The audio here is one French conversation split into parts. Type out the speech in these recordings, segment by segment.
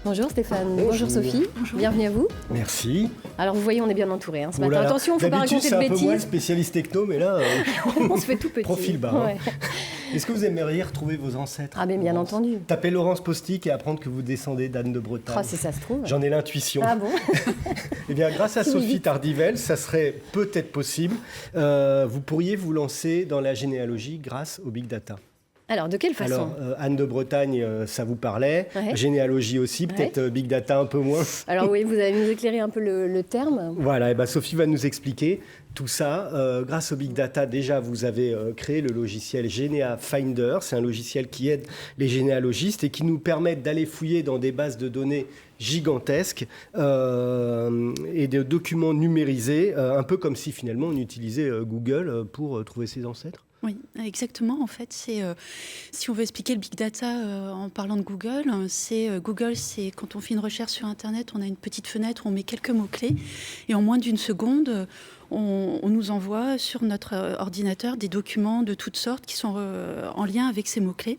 Bonjour Stéphane, bonjour Sophie, bienvenue à vous. Merci. Alors vous voyez, on est bien entouré ce matin. Là là. Attention, il ne faut pas raconter de bêtises. D'habitude, c'est un peu moi le spécialiste techno, mais là, on se fait tout petit. Profil bas. Ouais. Est-ce que vous aimeriez retrouver vos ancêtres? Ah bien entendu. Tapez Laurence Postic et apprendre que vous descendez d'Anne de Bretagne. Oh, si ça se trouve. J'en ai l'intuition. Ah bon? Eh bien, grâce à Sophie Tardivelle, ça serait peut-être possible. Vous pourriez vous lancer dans la généalogie grâce au Big Data. Alors, de quelle façon? Alors, Anne de Bretagne, ça vous parlait. Ouais. Généalogie aussi, peut-être Big Data un peu moins. Alors oui, vous allez nous éclairer un peu le terme. Voilà, et ben Sophie va nous expliquer tout ça. Grâce au Big Data, déjà, vous avez créé le logiciel Genea Finder. C'est un logiciel qui aide les généalogistes et qui nous permet d'aller fouiller dans des bases de données gigantesques et de documents numérisés, un peu comme si finalement on utilisait Google pour trouver ses ancêtres. Oui, exactement. En fait, c'est si on veut expliquer le big data en parlant de Google, Google, c'est quand on fait une recherche sur Internet, on a une petite fenêtre où on met quelques mots-clés et en moins d'une seconde, on nous envoie sur notre ordinateur des documents de toutes sortes qui sont en lien avec ces mots-clés.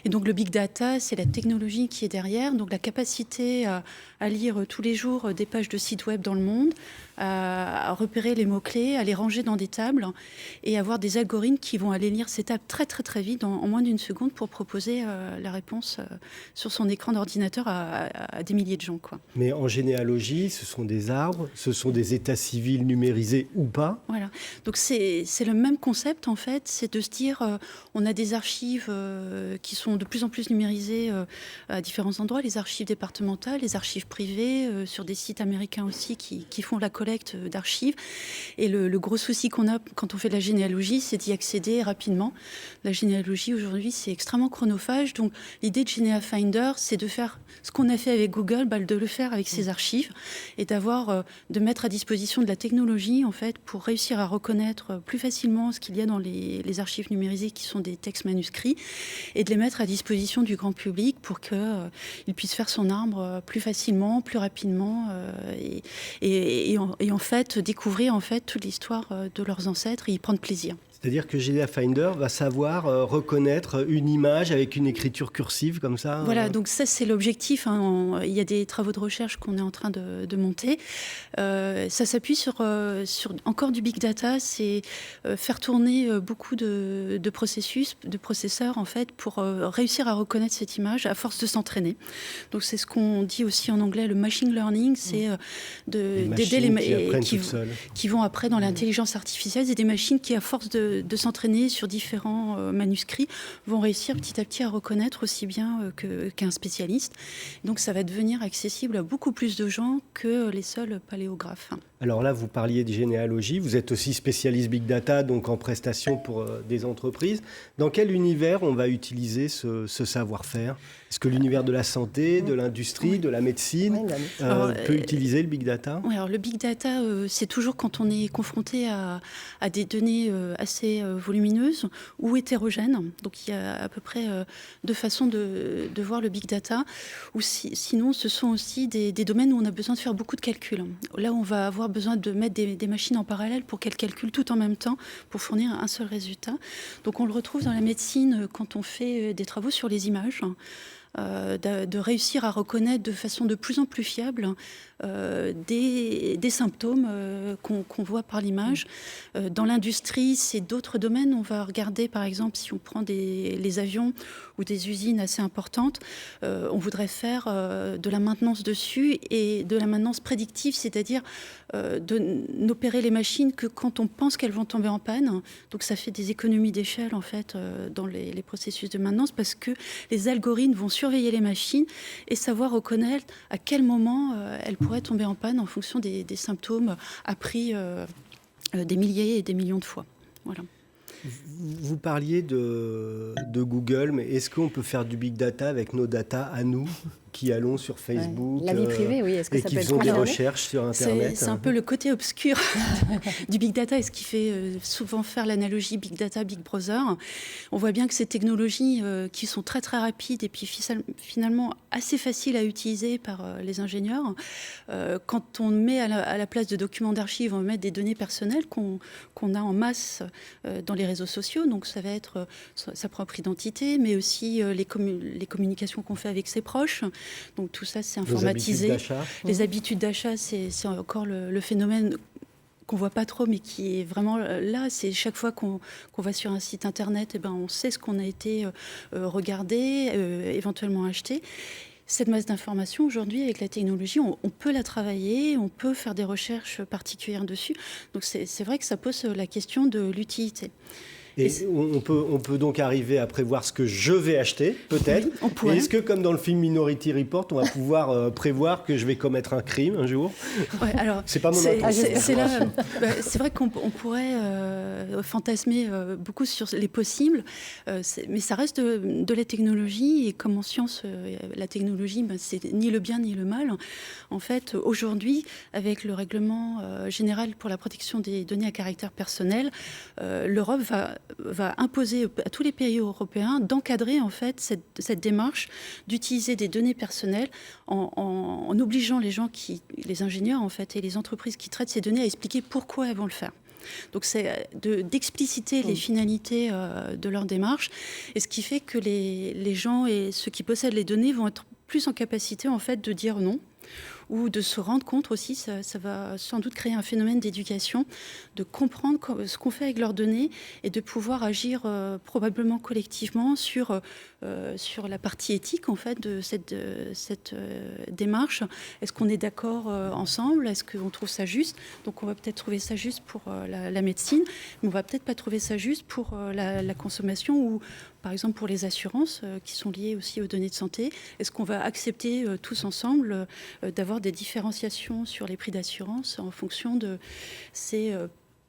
Et donc le big data, c'est la technologie qui est derrière, donc la capacité à lire tous les jours des pages de sites web dans le monde, à repérer les mots-clés, à les ranger dans des tables et avoir des algorithmes qui vont aller lire ces tables très très très vite, en moins d'une seconde, pour proposer la réponse sur son écran d'ordinateur à des milliers de gens, quoi. Mais en généalogie, ce sont des arbres, ce sont des états civils numérisés ou pas. Voilà, donc c'est le même concept en fait, c'est de se dire on a des archives qui sont de plus en plus numérisées à différents endroits, les archives départementales, les archives privées, sur des sites américains aussi qui font la collecte d'archives. Et le gros souci qu'on a quand on fait de la généalogie, c'est d'y accéder rapidement. La généalogie aujourd'hui, c'est extrêmement chronophage, donc l'idée de Genea Finder, c'est de faire ce qu'on a fait avec Google, de le faire avec ses archives et de mettre à disposition de la technologie en fait pour réussir à reconnaître plus facilement ce qu'il y a dans les archives numérisées qui sont des textes manuscrits et de les mettre à disposition du grand public pour qu'il puisse faire son arbre plus facilement, plus rapidement et en fait découvrir en fait toute l'histoire de leurs ancêtres et y prendre plaisir. C'est-à-dire que Genea Finder va savoir reconnaître une image avec une écriture cursive comme ça. Voilà, donc ça c'est l'objectif. Il y a des travaux de recherche qu'on est en train de monter. Ça s'appuie sur encore du big data, c'est faire tourner beaucoup de processeurs en fait pour réussir à reconnaître cette image à force de s'entraîner. Donc c'est ce qu'on dit aussi en anglais le machine learning, c'est d'aider les qui vont après dans l'intelligence artificielle, c'est des machines qui à force de s'entraîner sur différents manuscrits vont réussir petit à petit à reconnaître aussi bien qu'un spécialiste. Donc ça va devenir accessible à beaucoup plus de gens que les seuls paléographes. Alors là, vous parliez de généalogie, vous êtes aussi spécialiste Big Data, donc en prestation pour des entreprises. Dans quel univers on va utiliser ce savoir-faire? Est-ce que l'univers de la santé, de l'industrie, de la médecine peut utiliser le Big Data? Oui, alors le Big Data, c'est toujours quand on est confronté à des données assez volumineuses ou hétérogènes. Donc il y a à peu près deux façons de voir le Big Data. Ou sinon, ce sont aussi des domaines où on a besoin de faire beaucoup de calculs. Là, on va avoir besoin de mettre des machines en parallèle pour qu'elles calculent tout en même temps pour fournir un seul résultat. Donc on le retrouve dans la médecine quand on fait des travaux sur les images. De réussir à reconnaître de façon de plus en plus fiable des symptômes qu'on voit par l'image. Dans l'industrie, c'est d'autres domaines. On va regarder, par exemple, si on prend les avions ou des usines assez importantes, on voudrait faire de la maintenance dessus et de la maintenance prédictive, c'est-à-dire n'opérer les machines que quand on pense qu'elles vont tomber en panne. Donc ça fait des économies d'échelle, en fait, dans les processus de maintenance parce que les algorithmes vont surveiller les machines et savoir reconnaître à quel moment elles pourraient tomber en panne en fonction des symptômes appris des milliers et des millions de fois. Voilà. Vous parliez de Google, mais est-ce qu'on peut faire du big data avec nos data à nous qui allons sur Facebook la vie privée, oui. Est-ce que et ça qui peut faisons être des recherches sur Internet? C'est un peu le côté obscur du big data et ce qui fait souvent faire l'analogie big data, big brother. On voit bien que ces technologies qui sont très très rapides et puis finalement assez faciles à utiliser par les ingénieurs, quand on met à la place de documents d'archives, on met des données personnelles qu'on a en masse dans les les réseaux sociaux, donc ça va être sa propre identité, mais aussi les communications qu'on fait avec ses proches. Donc tout ça, c'est informatisé. Les habitudes d'achat, c'est encore le phénomène qu'on voit pas trop, mais qui est vraiment là. C'est chaque fois qu'on va sur un site internet, eh ben, on sait ce qu'on a été regardé, éventuellement acheté. Cette masse d'informations, aujourd'hui, avec la technologie, on peut la travailler, on peut faire des recherches particulières dessus. Donc c'est vrai que ça pose la question de l'utilité. Et on peut donc arriver à prévoir ce que je vais acheter, peut-être. Oui, est-ce que, comme dans le film Minority Report, on va pouvoir prévoir que je vais commettre un crime un jour? Ouais, alors, c'est pas mon intention. C'est vrai qu'on pourrait fantasmer beaucoup sur les possibles, mais ça reste de la technologie. Et comme en science, la technologie, c'est ni le bien ni le mal. En fait, aujourd'hui, avec le règlement général pour la protection des données à caractère personnel, l'Europe va imposer à tous les pays européens d'encadrer en fait cette démarche d'utiliser des données personnelles en obligeant les gens les ingénieurs en fait et les entreprises qui traitent ces données à expliquer pourquoi elles vont le faire. Donc c'est d'expliciter les finalités de leur démarche, et ce qui fait que les gens et ceux qui possèdent les données vont être plus en capacité en fait de dire non, ou de se rendre compte aussi, ça va sans doute créer un phénomène d'éducation, de comprendre ce qu'on fait avec leurs données et de pouvoir agir probablement collectivement sur la partie éthique en fait de cette démarche. Est-ce qu'on est d'accord ensemble? Est-ce qu'on trouve ça juste? Donc on va peut-être trouver ça juste pour la médecine, mais on va peut-être pas trouver ça juste pour la consommation ou par exemple pour les assurances qui sont liées aussi aux données de santé. Est-ce qu'on va accepter tous ensemble d'avoir des différenciations sur les prix d'assurance en fonction de ces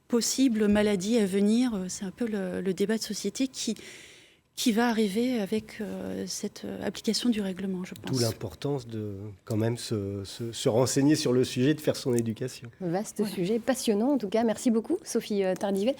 possibles maladies à venir? C'est un peu le débat de société qui va arriver avec cette application du règlement, je pense. D'où l'importance de quand même se renseigner sur le sujet, de faire son éducation. Vaste sujet, passionnant en tout cas. Merci beaucoup, Sophie Tardivet.